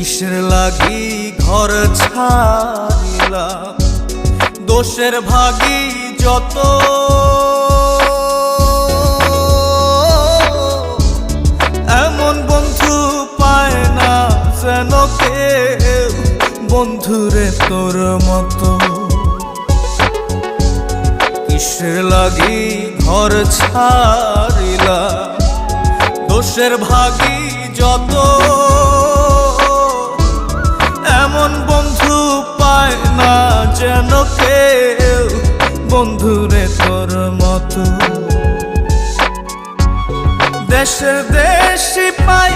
কিসের লাগি ঘর ছাড়িলাম, দোষের ভাগী যত এমন বন্ধু পায় না যেন কেউ, বন্ধুরে তোর মতো। কিসের লাগি ঘর ছাড়িলাম, দোষের ভাগী যত এমন বন্ধু পায় না যেন কেউ, বন্ধুরে তোর মতো। দেশের দেশি পায়